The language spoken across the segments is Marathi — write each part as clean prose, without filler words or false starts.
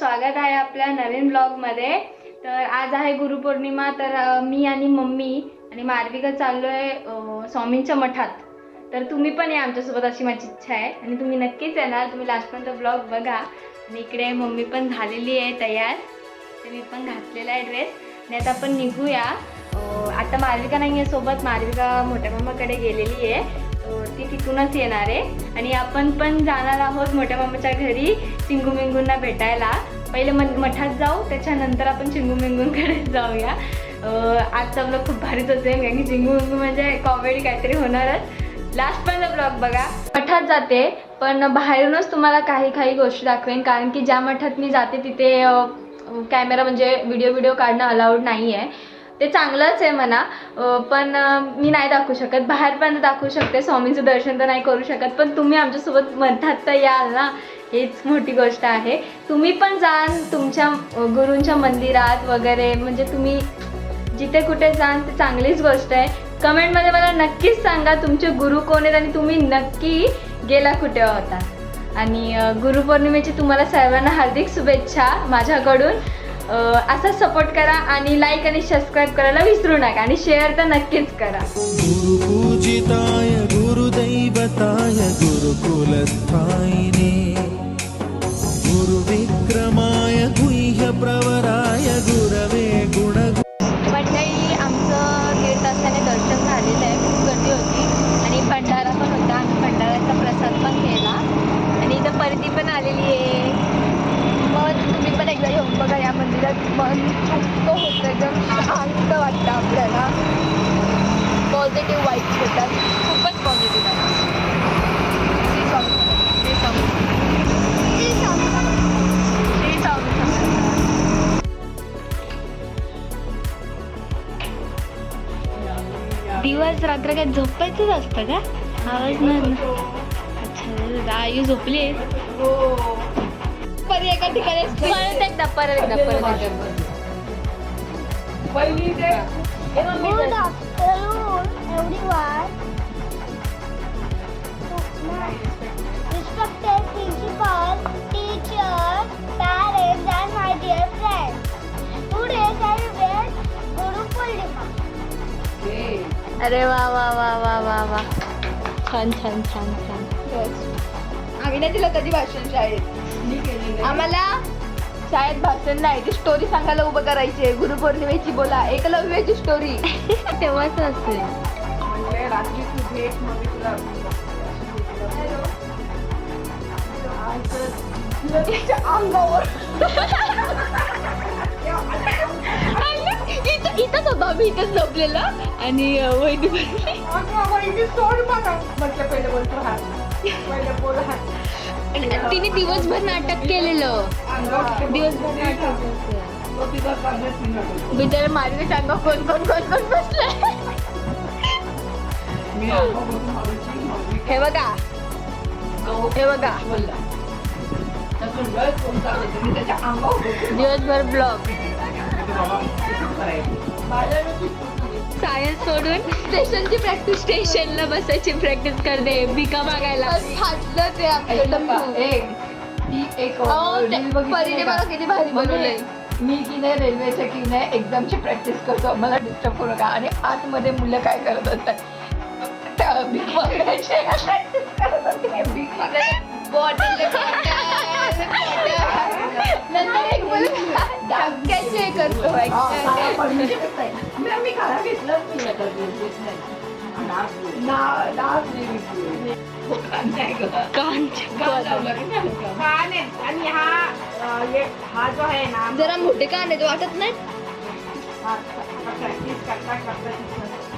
स्वागत आहे आपल्या नवीन ब्लॉगमध्ये। तर आज आहे गुरुपौर्णिमा। तर मी आणि मम्मी आणि मार्विका चाललोय स्वामींच्या मठात। तर तुम्ही पण या आमच्यासोबत अशी माझी इच्छा आहे आणि तुम्ही नक्कीच येणार। तुम्ही लास्टपर्यंत ब्लॉग बघा। आणि इकडे मम्मी पण झालेली आहे तयार। तर मी पण घातलेला आहे ड्रेस आणि आता आपण निघूया। आता मार्विका नाही आहे सोबत, मार्विका मोठ्या मामाकडे गेलेली आहे। ती तिथूनच येणार आहे आणि आपण पण जाणार आहोत मोठ्या मामाच्या घरी चिंगूमिंगूंना भेटायला। पहिले मठात जाऊ, त्याच्यानंतर आपण चिंगूमिंगूंकडे जाऊया। आजचा ब्लॉग खूप भारीच असेल कारण की चिंगूमिंगू म्हणजे कॉमेडी काहीतरी होणारच। लास्टपर्यंत ब्लॉग बघा। मठात जाते पण बाहेरूनच तुम्हाला काही गोष्टी दाखवेन, कारण की ज्या मठात मी जाते तिथे कॅमेरा म्हणजे व्हिडिओ काढणं अलाउड नाही आहे। ते चांगलंच आहे म्हणा, पण मी नाही दाखवू शकत। बाहेरपर्यंत दाखवू शकते, स्वामींचं दर्शन तर नाही करू शकत, पण तुम्ही आमच्यासोबत मठात तर याल ना, हेच मोठी गोष्ट आहे। तुम्ही पण जाल तुमच्या गुरूंच्या मंदिरात वगैरे, म्हणजे तुम्ही जिथे कुठे जाल ते चांगलीच गोष्ट आहे। कमेंटमध्ये मला नक्कीच सांगा तुमचे गुरु कोण आहेत आणि तुम्ही नक्की गेला कुठे होता। आणि गुरुपौर्णिमेची तुम्हाला सर्वांना हार्दिक शुभेच्छा माझ्याकडून। असा सपोर्ट करा आणि लाईक आणि सबस्क्राइब करायला विसरू नका आणि शेअर तर नक्कीच करा। गुरुपूजिताय गुरुदैवताय गुरुकुलस्थायिने गुरुविक्रमाय गुह्यप्रवराय गुरवे गुण। मंडळी, आमचं 1.5 तासाने दर्शन झालेलं आहे। खूप गर्दी होती आणि भंडारा पण होता। आम्ही भंडाऱ्याचा प्रसाद पण केला आणि इथं परती पण आलेली आहे। मग तुम्ही पण एकदा येऊन बघा या मंदिरात। मन तृप्त होतं, एकदम शांत वाटतं आपल्याला। पॉझिटिव्ह वाईब्स येतात, खूपच पॉझिटिव्ह आहे। श्री स्वामी श्री स्वामी श्री स्वामी श्री स्वामी। दिवस रात्र काय झोपायचंच असतं का? आवाज नाही। अच्छा, आयु झोपली परत एका ठिकाणी। परत एकदा Good afternoon, everyone. Respected principal, teachers, parents, and my dear friends. Today celebrate Guru Purnima. अरे वा वा वा वा वा वा, छान छान छान छान। आम्ही नाही दिलं कधी भाषण शाळेत। आम्हाला शाळेत भाषण नाही, ती स्टोरी सांगायला उभं करायची। गुरुपौर्णिमेची बोला, एकलव्याची स्टोरी तेव्हाच असेल। रात्री तू भेट, मग तुला अंगावर इथंच होता, मी इथंच झोपलेला आणि वैदी स्टोरी बघा म्हटलं। पहिले बोलतो हा, पहिले बोल हा। तिने दिवसभर नाटक केलेलं, दिवसभर नाटक। बिचारे मार्गे सांगा कोण बसलं। हे बघा, हे बघा, दिवसभर ब्लॉग। सायन्स सोडून स्टेशनला बसायची प्रॅक्टिस करते, भिका मागायला। फाटलं ते आपलं परीने मला किती भारी बनवलंय। मी की नाही रेल्वेच्या की नाही एक्झामची प्रॅक्टिस करतो, मला डिस्टर्ब करू नका। आणि आतमध्ये मुलं काय करत असतात, भीक मागायचे प्रॅक्टिस करत असते, भीक मागायचे नंतर एक धक्क्याचे करतो। मी खरा घेतलं आणि हा जो आहे ना, जरा मोठे कान आहेत, वाटत नाही। प्रॅक्टिस करता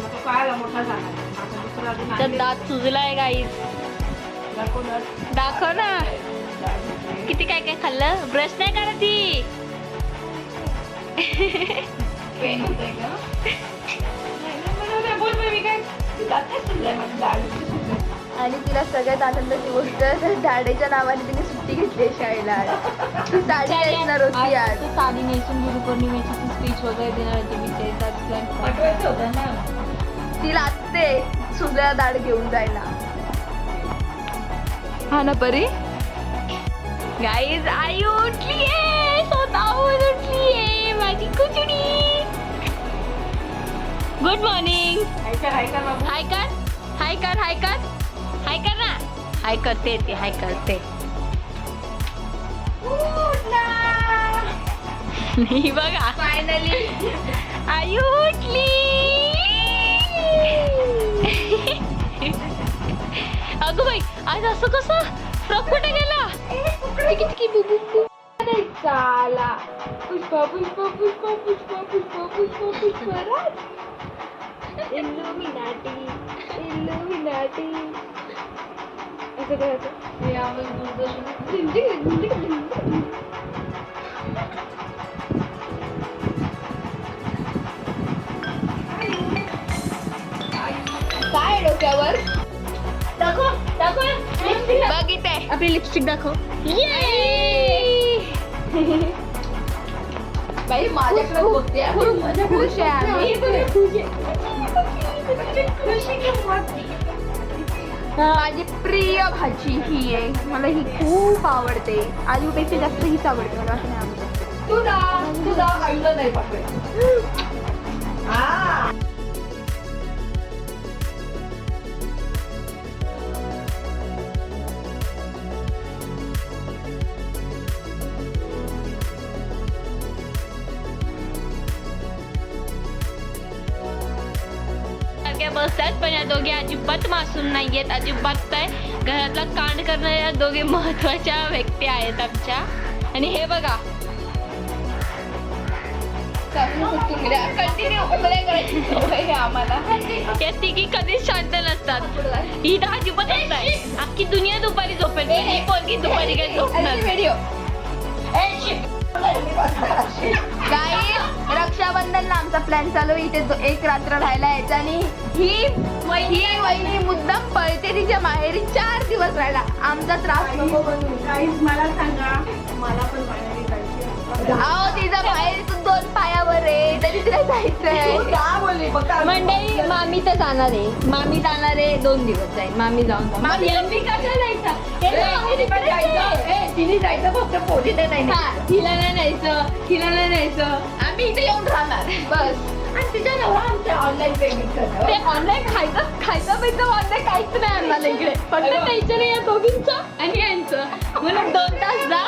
तो कळायला मोठा झाला। तर दात सुजलाय गाईस, दाखव ना किती काय काय खाल्लं। ब्रश नाही करत ती। आणि तिला सगळ्यात आनंदाची गोष्ट, दाढेच्या नावाने तिने सुट्टी घेतली शाळेला। ती साडी नेसणार होती आज। साडी नेसून गुरुपौर्णिमेची स्पीच वगैरे देणार होती मी, पाठवायचं होतं ना। ती लागते सुजल्या दाढ घेऊन जायला। हा ना परी। गाइस आयु उठली आहे। Good morning. हाय कर बाबू. हाय कर हाय कर हाय कर हाय कर ना. हाय करते ती हाय करते. ही बघा फायनली आयु उठली. अगं बाई आज असं कसं फ्रॉक कुठे गेला. चिकी बुबू चाला. पुष्पा पुष्पा पुष्पा पुष्पा पुष्पा पुष्पा पुष्पराज. इल्लुमिनाटी इल्लुमिनाटी. असं करायचं. हे आवाज काय डोक्यावर दाखव दाखव. बघ इथे आपली लिपस्टिक दाखव. बाई माझ्याकडे बघते. खुश आहे आम्ही. माझी प्रिय भाजी ही आहे. मला ही खूप आवडते. आलूपेक्षा जास्त हीच आवडते मला. असं नाही आवडत. तुझा काढलं नाही पाठवे. सारख्या बसतात पण या दोघे अजिबात मासूम नाहीयेत. अजिबात काय घरातला कांड करणाऱ्या दोघे महत्वाच्या व्यक्ती आहेत आमच्या. आणि हे बघा कंटिन्यू उकळ्या करायची सवय आहे आम्हाला. या तिघी कधीच शांत नसतात. ही तर अजिबात नाही. अख्खी दुनिया दुपारी झोपेल पण ही पोरगी दुपारी काय झोपणार. व्हिडिओ काही रक्षाबंधनला आमचा प्लॅन चालू आहे. इथे एक रात्र राहायला यायचा आणि ही वहिनी मुद्दाम पळते तिच्या माहेरी 4 दिवस राहायला. आमचा त्रास नको बनवू. मला सांगा मला पण माहेरी जायची. अहो तिचा माहेर 2 पायावर आहे तरी तिला जायचंय. मंडळी मामी तर जाणार आहे. मामी जाणार आहे 2 दिवस जाईल. मामी जाऊन तिने जायचं फक्त पोटी नाही. तिला नाही न्यायचं तिला नाही न्यायचं. आम्ही इथे येऊन राहणार बस. आणि तिच्या नवरा आमच्या ऑनलाईन पेमेंट ते करणार. ऑनलाईन खायचं पैसा ऑनलाईन काहीच नाही आम्हाला इकडे. फक्त टेन्शन आहे या दोघींचं आणि यांचं. म्हणून 2 तास जा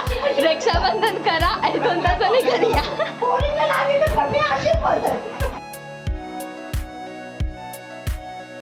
रक्षाबंधन करा आणि 2 तासाने घरी या. पोरीला लागली तर मी अशीच बोलते.